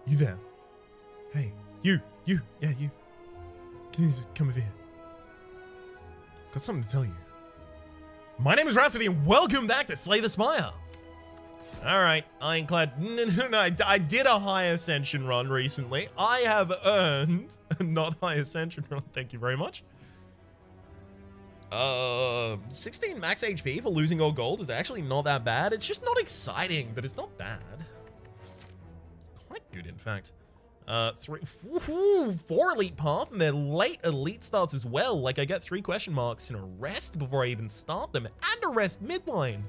You there? Hey, you. Yeah, you. Can you come over here? Got something to tell you. My name is Rhapsody, and welcome back to Slay the Spire. Alright, Ironclad. No, I did a high ascension run recently. I have earned a not high ascension run. Thank you very much. 16 max HP for losing all gold is actually not that bad. It's just not exciting, but it's not bad. It's quite good, in fact. 4 elite path, and they're late elite starts as well. Like, I get 3 question marks and a rest before I even start them, and a rest midline.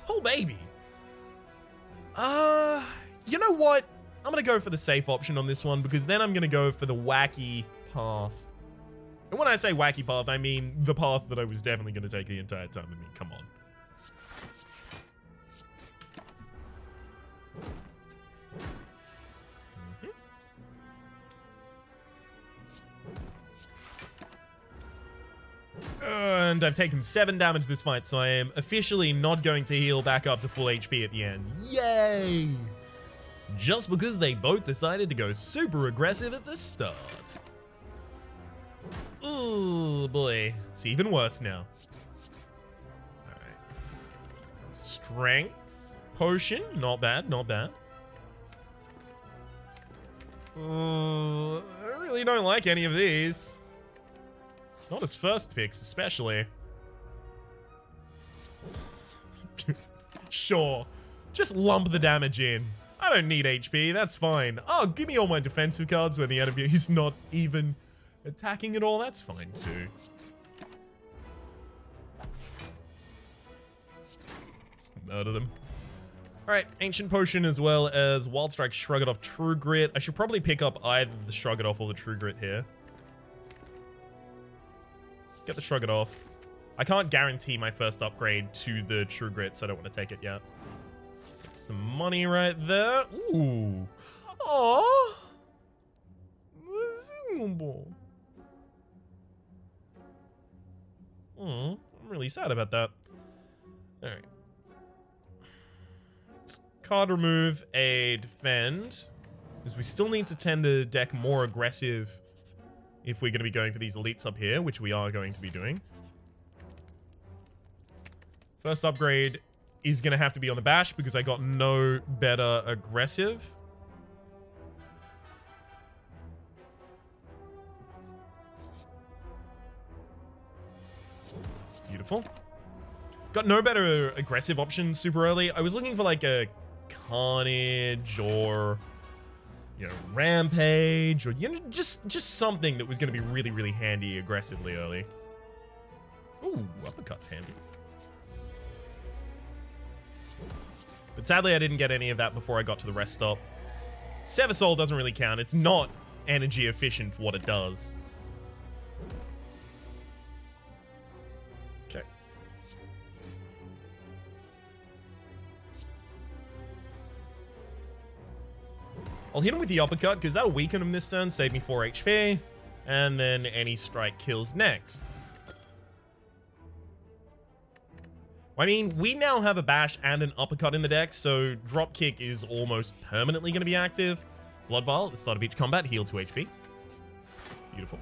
Oh, baby. You know what? I'm gonna go for the safe option on this one, because then I'm gonna go for the wacky path. And when I say wacky path, I mean the path that I was definitely gonna take the entire time. I mean, come on. And I've taken 7 damage this fight, so I am officially not going to heal back up to full HP at the end. Yay! Just because they both decided to go super aggressive at the start. Oh boy, it's even worse now. Alright. Strength potion, not bad, not bad. I really don't like any of these. Not his first picks, especially. Sure. Just lump the damage in. I don't need HP, that's fine. Oh, give me all my defensive cards when the enemy is not even attacking at all. That's fine, too. Just murder them. Alright, Ancient Potion as well as Wild Strike, Shrug It Off, True Grit. I should probably pick up either the Shrug It Off or the True Grit here. Get the Shrug It Off. I can't guarantee my first upgrade to the True Grit, so I don't want to take it yet. Get some money right there. Ooh. Aww. I'm really sad about that. Alright. Let's card remove a defend, because we still need to tend the deck more aggressive if we're going to be going for these elites up here, which we are going to be doing. First upgrade is going to have to be on the bash because I got no better aggressive. Beautiful. Got no better aggressive options super early. I was looking for like a Carnage or, you know, Rampage, or, you know, just something that was going to be really, really handy aggressively early. Ooh, Uppercut's handy. But sadly, I didn't get any of that before I got to the rest stop. Sever Soul doesn't really count. It's not energy efficient for what it does. Okay. I'll hit him with the uppercut, because that'll weaken him this turn, save me 4 HP, and then any strike kills next. I mean, we now have a bash and an uppercut in the deck, so drop kick is almost permanently going to be active. Blood Vial at the start of each combat, heal 2 HP. Beautiful.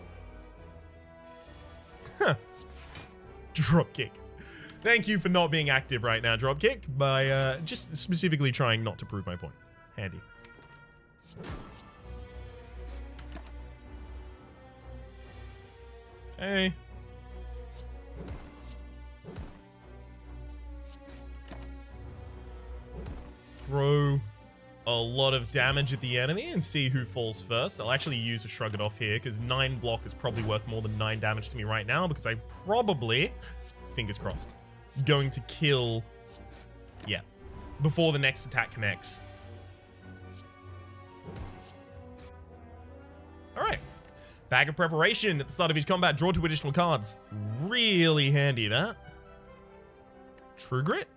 Huh. Drop kick. Thank you for not being active right now, drop kick, by just specifically trying not to prove my point. Handy. Okay. Throw a lot of damage at the enemy and see who falls first. I'll actually use a Shrug It Off here, because 9 block is probably worth more than 9 damage to me right now, because I probably, fingers crossed, going to kill, yeah, before the next attack connects. Alright. Bag of Preparation at the start of each combat. Draw 2 additional cards. Really handy, that. True Grit?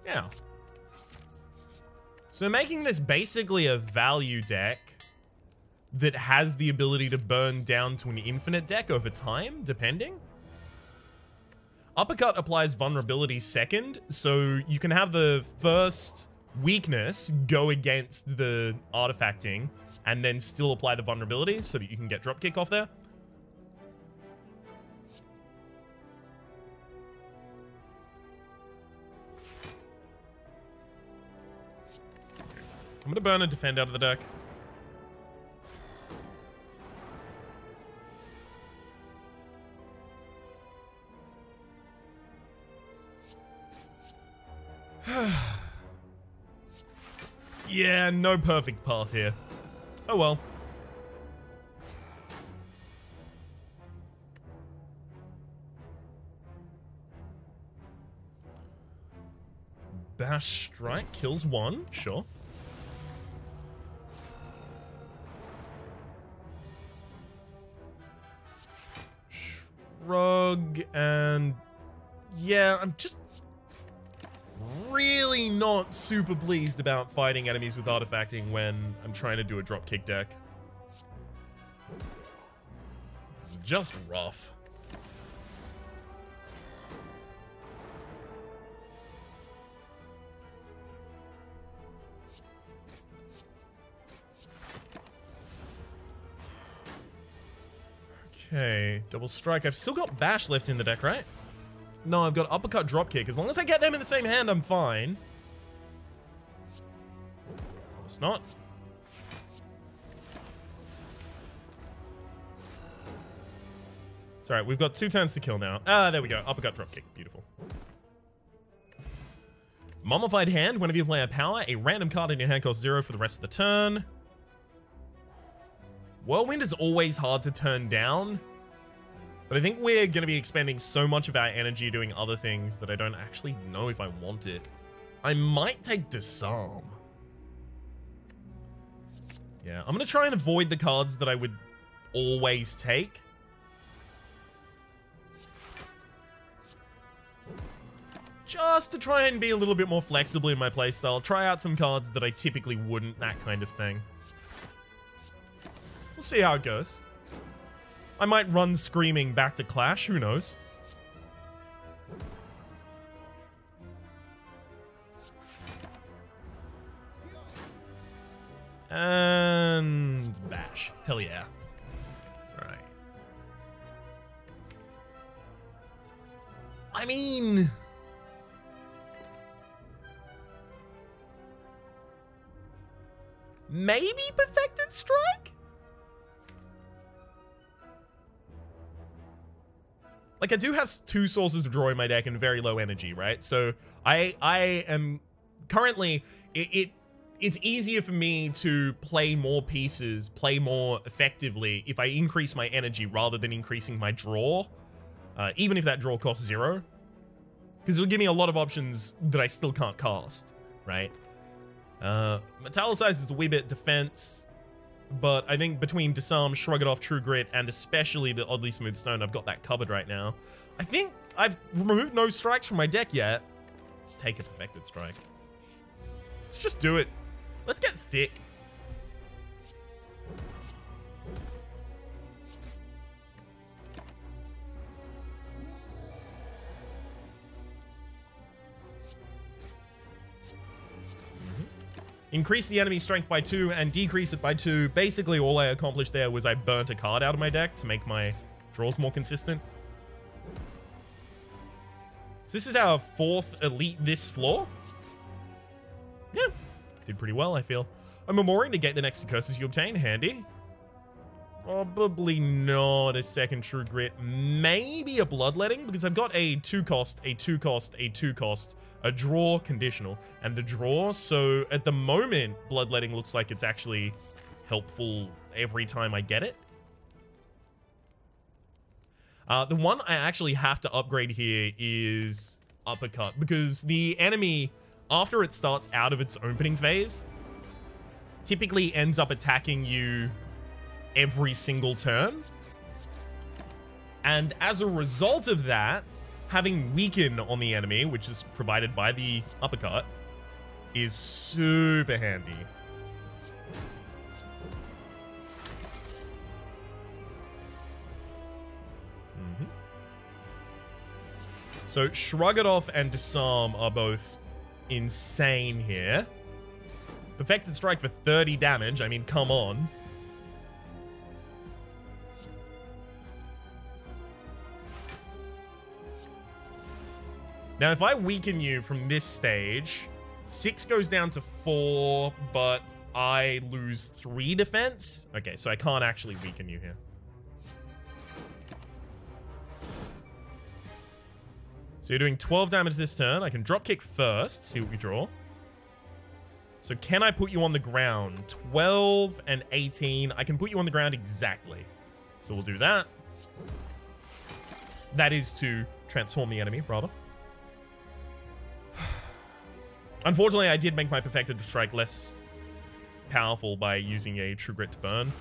Yeah. So making this basically a value deck that has the ability to burn down to an infinite deck over time, depending. Uppercut applies vulnerability second, so you can have the first weakness go against the artifacting and then still apply the vulnerability so that you can get dropkick off there. I'm going to burn and defend out of the deck. Yeah, no perfect path here. Oh well. Bash strike kills one, sure. Shrug and yeah, I'm just really not super pleased about fighting enemies with artifacting when I'm trying to do a dropkick deck. It's just rough. Okay, double strike. I've still got bash left in the deck, right? No, I've got uppercut dropkick. As long as I get them in the same hand, I'm fine. It's not. It's alright, we've got 2 turns to kill now. Ah, there we go. Uppercut dropkick. Beautiful. Mummified hand. Whenever you play a power, a random card in your hand costs 0 for the rest of the turn. Whirlwind is always hard to turn down. But I think we're going to be expending so much of our energy doing other things that I don't actually know if I want it. I might take Disarm. Yeah, I'm going to try and avoid the cards that I would always take. Just to try and be a little bit more flexible in my playstyle. Try out some cards that I typically wouldn't, that kind of thing. We'll see how it goes. I might run screaming back to Clash, who knows? And bash. Hell yeah. Right. I mean, maybe Perfected Strike? Like, I do have 2 sources of draw in my deck and very low energy, right? So I am currently, it's easier for me to play more pieces, play more effectively if I increase my energy rather than increasing my draw, even if that draw costs 0. Because it'll give me a lot of options that I still can't cast, right? Metallicize is a wee bit defense. But I think between Disarm, Shrug It Off, True Grit, and especially the Oddly Smooth Stone, I've got that covered right now. I think I've removed no strikes from my deck yet. Let's take a Perfected Strike. Let's just do it. Let's get thick. Increase the enemy strength by 2 and decrease it by 2. Basically, all I accomplished there was I burnt a card out of my deck to make my draws more consistent. So this is our 4th elite this floor. Yeah, did pretty well, I feel. A Memoriam to get the next curses you obtain. Handy. Probably not a second True Grit. Maybe a Bloodletting, because I've got a 2-cost, a 2-cost, a 2-cost, a draw conditional, and a draw. So at the moment, Bloodletting looks like it's actually helpful every time I get it. The one I actually have to upgrade here is Uppercut, because the enemy, after it starts out of its opening phase, typically ends up attacking you every single turn. And as a result of that, having Weaken on the enemy, which is provided by the Uppercut, is super handy. So Shrug It Off and Disarm are both insane here. Perfected Strike for 30 damage. I mean, come on. Now, if I weaken you from this stage, 6 goes down to 4, but I lose 3 defense. Okay, so I can't actually weaken you here. So you're doing 12 damage this turn. I can drop kick first, see what we draw. So can I put you on the ground? 12 and 18. I can put you on the ground exactly. So we'll do that. That is to transform the enemy, rather. Unfortunately, I did make my Perfected Strike less powerful by using a True Grit to burn.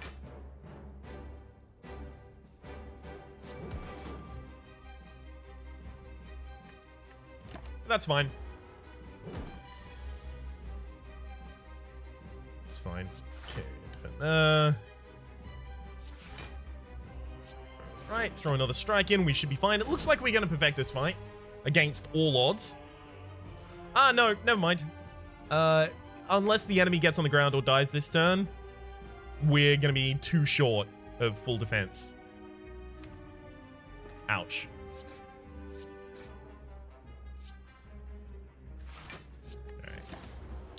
That's fine. It's fine. Okay, defend there. Right, throw another strike in. We should be fine. It looks like we're going to perfect this fight against all odds. Ah, no, never mind. Unless the enemy gets on the ground or dies this turn, we're going to be too short of full defense. Ouch. Alright.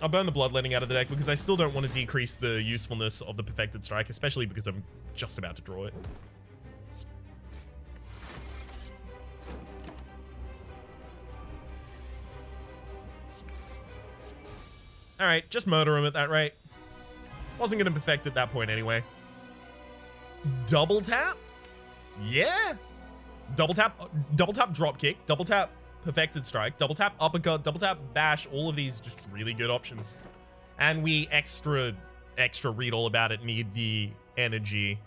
I'll burn the Bloodletting out of the deck because I still don't want to decrease the usefulness of the Perfected Strike, especially because I'm just about to draw it. Alright, just murder him at that rate. Wasn't going to perfect at that point anyway. Double tap? Yeah. Double tap drop kick, double tap Perfected Strike, double tap uppercut, double tap bash. All of these just really good options. And we extra read all about it, need the energy.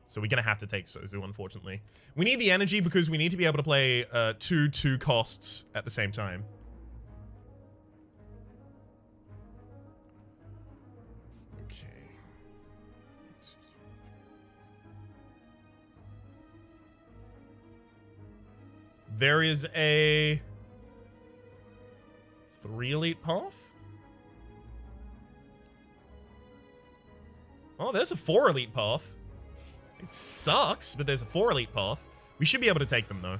So we're going to have to take Sozu, unfortunately. We need the energy because we need to be able to play 2 costs at the same time. There is a 3 elite path. Oh, there's a 4 elite path. It sucks, but there's a 4 elite path. We should be able to take them, though.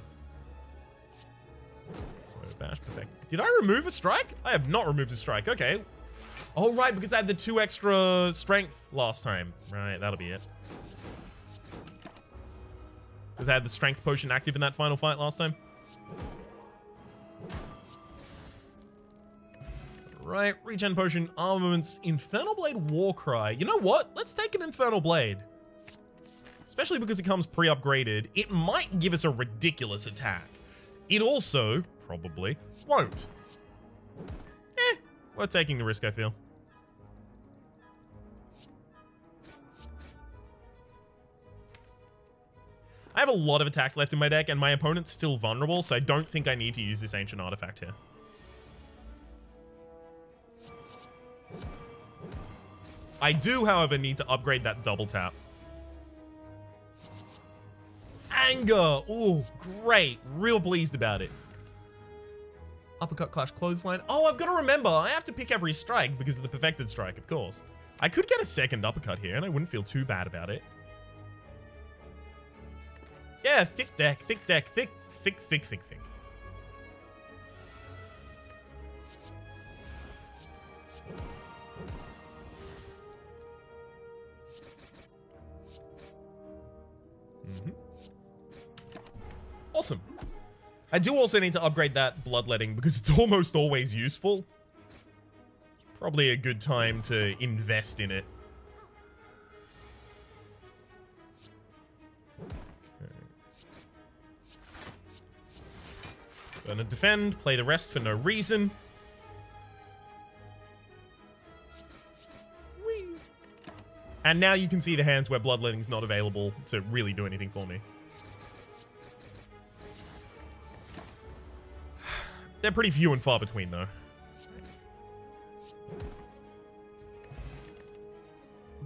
So, bash perfect. Did I remove a strike? I have not removed a strike. Okay. Oh, right, because I had the 2 extra strength last time. Right, that'll be it. Because I had the strength potion active in that final fight last time. Right, regen potion, armaments, Infernal Blade, Warcry. You know what? Let's take an Infernal Blade. Especially because it comes pre-upgraded. It might give us a ridiculous attack. It also, probably, won't. Worth taking the risk, I feel. I have a lot of attacks left in my deck, and my opponent's still vulnerable, so I don't think I need to use this Ancient Artifact here. I do, however, need to upgrade that double tap. Anger! Ooh, great. Real pleased about it. Uppercut, Clash, Clothesline. Oh, I've got to remember, I have to pick every strike because of the Perfected Strike, of course. I could get a second uppercut here, and I wouldn't feel too bad about it. Yeah, thick deck, thick deck, thick. Awesome. I do also need to upgrade that Bloodletting because it's almost always useful. Probably a good time to invest in it. Gonna defend, play the rest for no reason. Whee. And now you can see the hands where Bloodletting's not available to really do anything for me. They're pretty few and far between, though.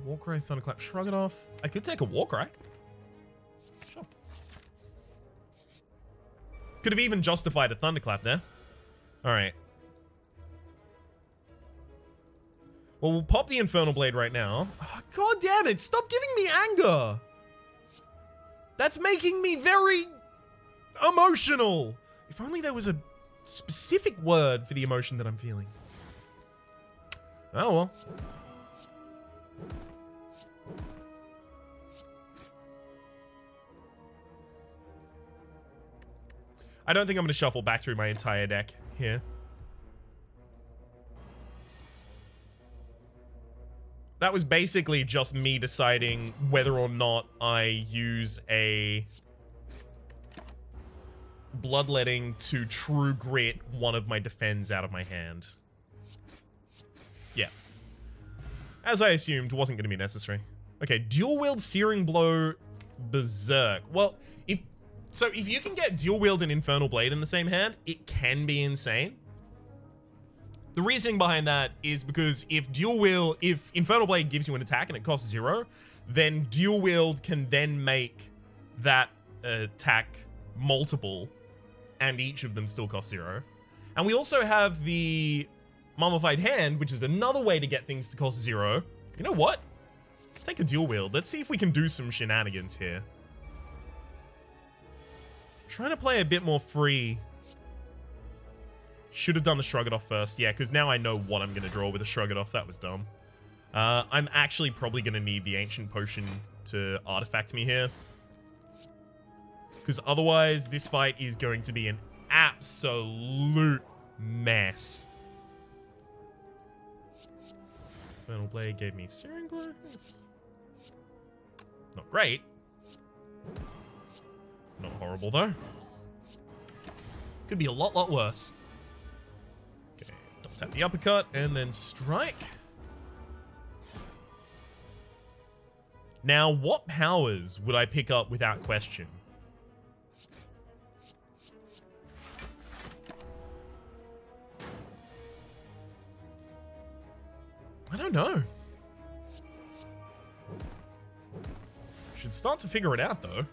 Warcry, Thunderclap, shrug it off. I could take a Warcry. Sure. Could have even justified a Thunderclap there. Alright. Well, we'll pop the Infernal Blade right now. Oh, God damn it, stop giving me anger. That's making me very emotional. If only there was a specific word for the emotion that I'm feeling. Oh well. I don't think I'm going to shuffle back through my entire deck here. That was basically just me deciding whether or not I use a Bloodletting to True Grit one of my defends out of my hand. Yeah. As I assumed, wasn't going to be necessary. Okay, dual wield Searing Blow Berserk. Well, if you can get dual wield and Infernal Blade in the same hand, it can be insane. The reasoning behind that is because if Infernal Blade gives you an attack and it costs 0, then dual wield can then make that attack multiple, and each of them still cost 0. And we also have the Mummified Hand, which is another way to get things to cost 0. You know what? Let's take a dual wield. Let's see if we can do some shenanigans here. Trying to play a bit more free. Should have done the Shrug It Off first. Yeah, because now I know what I'm going to draw with a Shrug It Off. That was dumb. I'm actually probably going to need the Ancient Potion to artifact me here. Because otherwise, this fight is going to be an absolute mess. Infernal Blade gave me Searing Blow. Not great. Not horrible, though. Could be a lot worse. Okay, double tap the uppercut and then strike. Now, what powers would I pick up without question? I don't know. Should start to figure it out, though.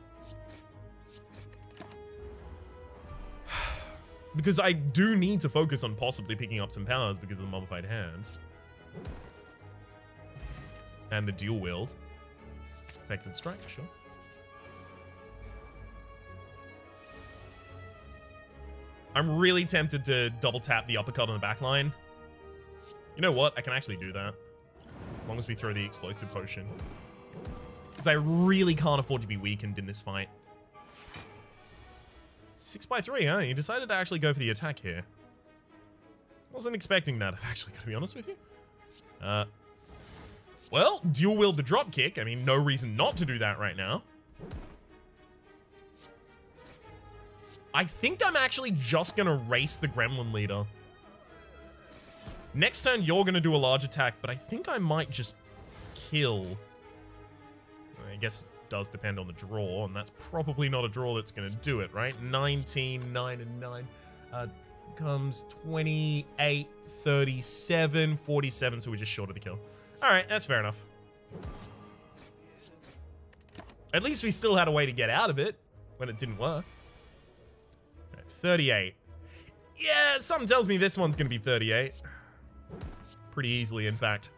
Because I do need to focus on possibly picking up some powers because of the Mummified Hand. And the dual wield. Affected strike, sure. I'm really tempted to double tap the uppercut on the back line. You know what? I can actually do that. As long as we throw the explosive potion. Because I really can't afford to be weakened in this fight. 6x3, huh? You decided to actually go for the attack here. Wasn't expecting that, I've actually got to be honest with you. Well, dual wield the drop kick. I mean, no reason not to do that right now. I think I'm actually just going to race the Gremlin Leader. Next turn, you're going to do a large attack, but I think I might just kill. I guess it does depend on the draw, and that's probably not a draw that's going to do it, right? 19, 9, and 9. Comes 28, 37, 47, so we're just short of the kill. All right, that's fair enough. At least we still had a way to get out of it when it didn't work. Right, 38. Yeah, something tells me this one's going to be 38. Pretty easily, in fact.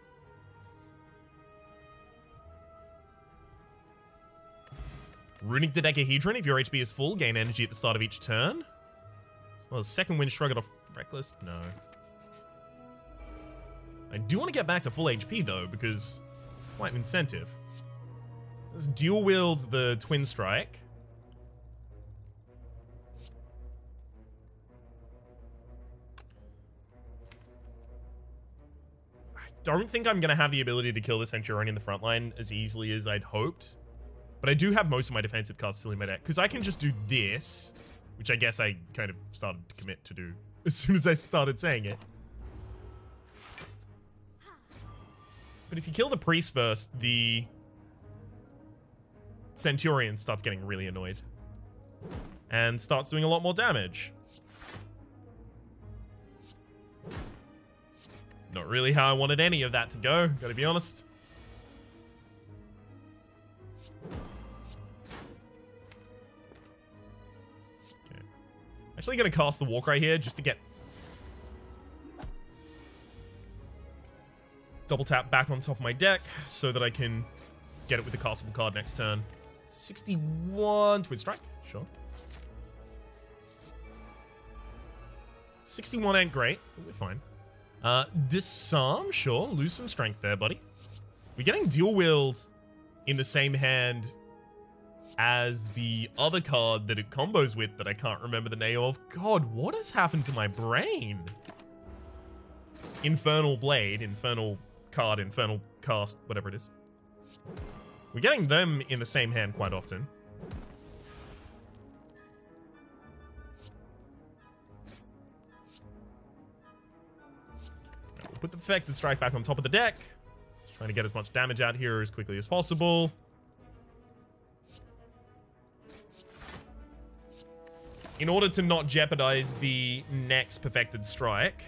Runic Dodecahedron. If your HP is full, gain energy at the start of each turn. Well, second wind, shrug it off. Reckless? No. I do want to get back to full HP, though, because it's quite an incentive. Let's dual wield the Twin Strike. I don't think I'm going to have the ability to kill the Centurion in the front line as easily as I'd hoped. But I do have most of my defensive cards still in my deck, because I can just do this, which I guess I kind of started to commit to do as soon as I started saying it. But if you kill the priest first, the Centurion starts getting really annoyed. And starts doing a lot more damage. Not really how I wanted any of that to go, gotta be honest. Okay. Actually gonna cast the Warcry here just to get... Double tap back on top of my deck so that I can get it with the castable card next turn. 61 Twin Strike, sure. 61 ain't great, but we're fine. Disarm, sure. Lose some strength there, buddy. We're getting dual wield in the same hand as the other card that it combos with that I can't remember the name of. God, what has happened to my brain? Infernal Blade, Infernal card, Infernal cast, whatever it is. We're getting them in the same hand quite often. We'll put the Perfected Strike back on top of the deck. Just trying to get as much damage out here as quickly as possible. In order to not jeopardize the next Perfected Strike,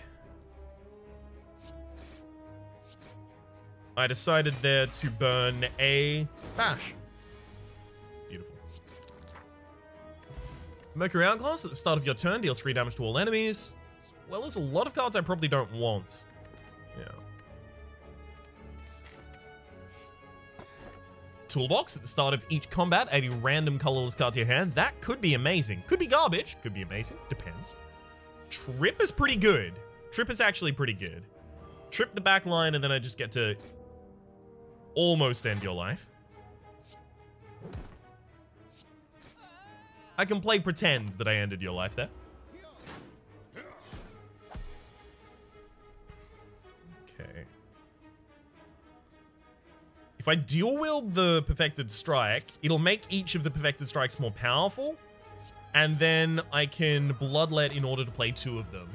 I decided there to burn a bash. Beautiful. Mercury Hourglass at the start of your turn, deal 3 damage to all enemies, as well as a lot of cards I probably don't want. Yeah. Toolbox at the start of each combat, add a random colorless card to your hand. That could be amazing. Could be garbage. Could be amazing. Depends. Trip is pretty good. Trip is actually pretty good. Trip the back line, and then I just get to almost end your life. I can play pretend that I ended your life there. Okay. If I dual wield the Perfected Strike, it'll make each of the Perfected Strikes more powerful, and then I can Bloodlet in order to play 2 of them.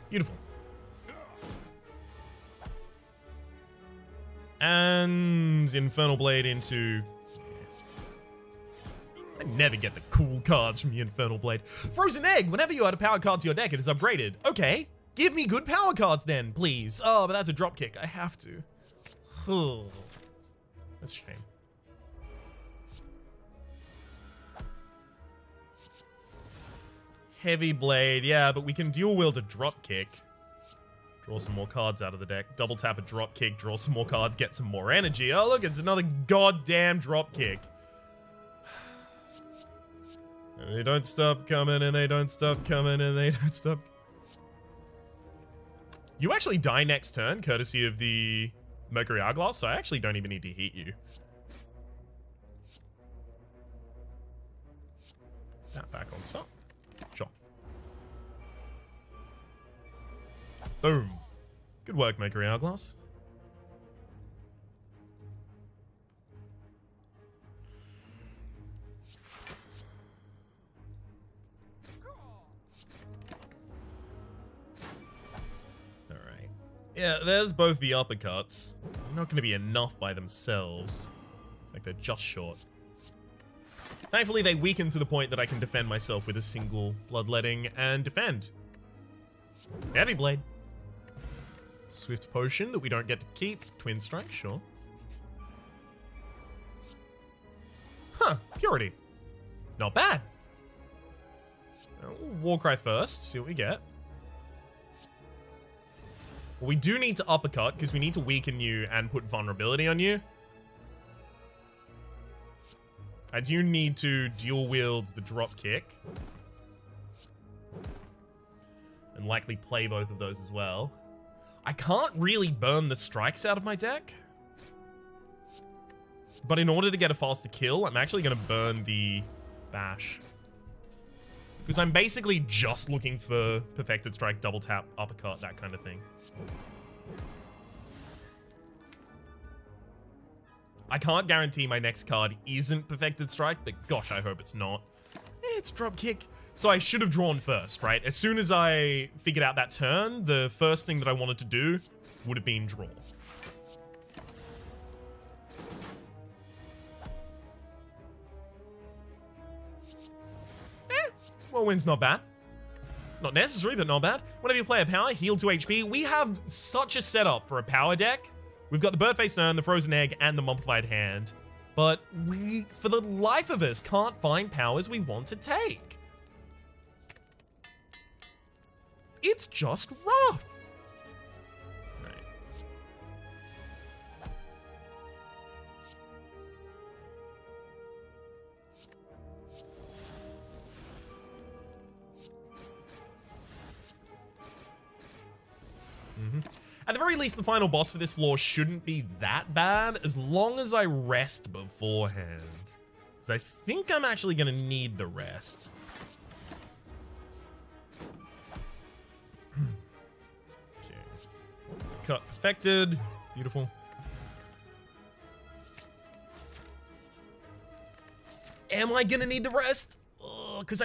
Beautiful. And Infernal Blade into... I never get the cool cards from the Infernal Blade. Frozen Egg! Whenever you add a power card to your deck, it is upgraded. Okay. Give me good power cards then, please. Oh, but that's a dropkick. I have to. Oh, that's a shame. Heavy Blade. Yeah, but we can dual wield a dropkick. Draw some more cards out of the deck. Double tap a dropkick, draw some more cards, get some more energy. Oh, look, it's another goddamn dropkick. And they don't stop coming, and they don't stop coming, and they don't stop. You actually die next turn, courtesy of the Mercury Hourglass, so I actually don't even need to hit you. That back on top. Sure. Boom. Good work, Mercury Hourglass. Alright. Yeah, there's both the uppercuts. They're not going to be enough by themselves. Like, they're just short. Thankfully, they weaken to the point that I can defend myself with a single Bloodletting and defend. Heavy Blade. Swift Potion that we don't get to keep. Twin Strike, sure. Huh, Purity. Not bad. Warcry first, see what we get. Well, we do need to uppercut because we need to weaken you and put vulnerability on you. I do need to dual wield the drop kick. And likely play both of those as well. I can't really burn the strikes out of my deck. But in order to get a faster kill, I'm actually going to burn the bash. Because I'm basically just looking for Perfected Strike, double tap, uppercut, that kind of thing. I can't guarantee my next card isn't Perfected Strike, but gosh, I hope it's not. It's Dropkick. So I should have drawn first, right? As soon as I figured out that turn, the first thing that I wanted to do would have been draw. Whirlwind's not bad. Not necessary, but not bad. Whenever you play a power, heal 2 HP. We have such a setup for a power deck. We've got the Birdface Urn, the Frozen Egg, and the Mummified Hand. But we, for the life of us, can't find powers we want to take. it's just rough. Right. At the very least, the final boss for this floor shouldn't be that bad, as long as I rest beforehand. Because I think I'm actually going to need the rest. Okay. Cut perfected. Beautiful. Am I going to need the rest? Because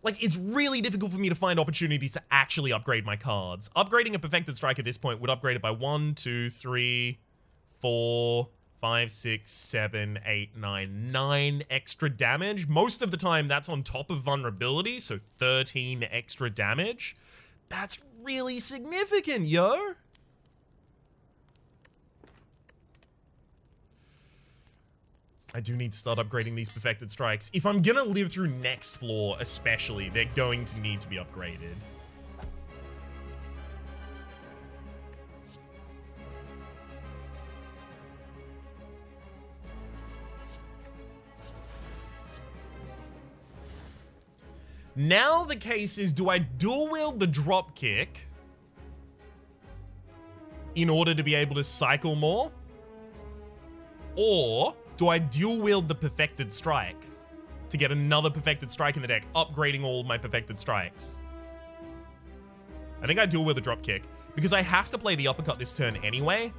it's really difficult for me to find opportunities to actually upgrade my cards. Upgrading a Perfected Strike at this point would upgrade it by 1, 2, 3, 4, 5, 6, 7, 8, 9 extra damage. Most of the time, that's on top of vulnerability, so 13 extra damage. That's really significant, yo! I do need to start upgrading these Perfected Strikes. If I'm gonna live through next floor, especially, they're going to need to be upgraded. Now the case is, do I dual wield the drop kick in order to be able to cycle more? Or do I dual wield the Perfected Strike to get another Perfected Strike in the deck, upgrading all my Perfected Strikes? I think I dual wield the drop kick because I have to play the uppercut this turn anyway.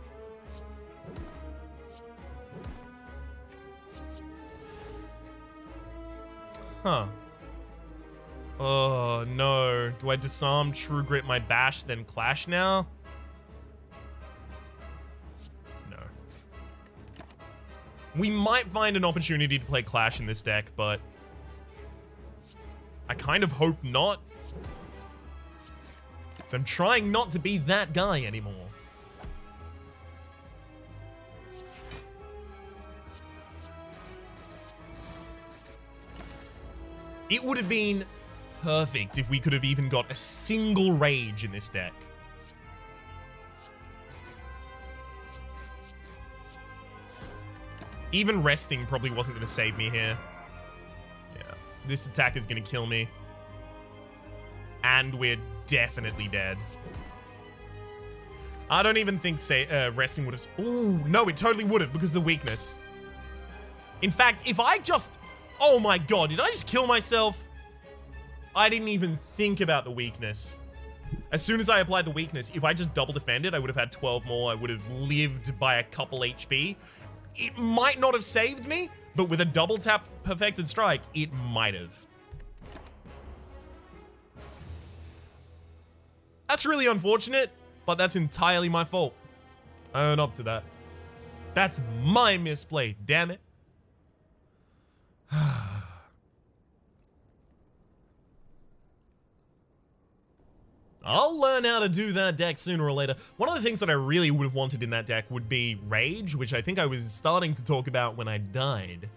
Huh. Oh, no. Do I disarm, True Grit my bash, then clash now? No. We might find an opportunity to play clash in this deck, but I kind of hope not. So I'm trying not to be that guy anymore. It would have been perfect if we could have even got a single rage in this deck. Even resting probably wasn't going to save me here. Yeah, this attack is going to kill me. And we're definitely dead. I don't even think resting would have... Ooh, no, it totally would have because of the weakness. In fact, if I just... Oh my god, did I just kill myself? I didn't even think about the weakness. As soon as I applied the weakness, if I just double defended, I would have had 12 more. I would have lived by a couple HP. It might not have saved me, but with a double tap Perfected Strike, it might have. That's really unfortunate, but that's entirely my fault. I own up to that. That's my misplay, damn it. I'll learn how to do that deck sooner or later. One of the things that I really would have wanted in that deck would be Rage, which I think I was starting to talk about when I died,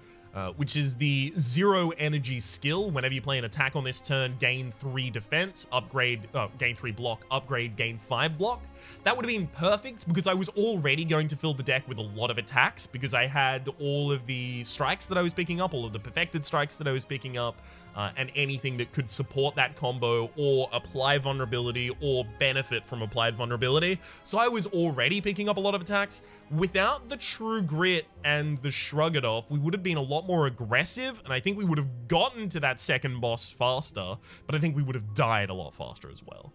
which is the 0 energy skill. Whenever you play an attack on this turn, gain 3 defense, upgrade, gain 3 block, upgrade, gain 5 block. That would have been perfect because I was already going to fill the deck with a lot of attacks because I had all of the strikes that I was picking up, all of the Perfected Strikes that I was picking up, and anything that could support that combo or apply vulnerability or benefit from applied vulnerability. So I was already picking up a lot of attacks. Without the True Grit and the Shrug It Off, we would have been a lot more aggressive, and I think we would have gotten to that second boss faster, but I think we would have died a lot faster as well.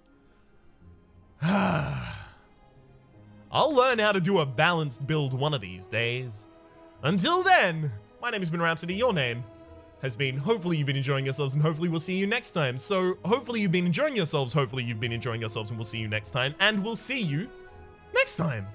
I'll learn how to do a balanced build one of these days. Until then, my name has been Rhapsody, your name has been. Hopefully you've been enjoying yourselves, and hopefully we'll see you next time. So hopefully you've been enjoying yourselves, hopefully you've been enjoying yourselves, and we'll see you next time, and we'll see you next time.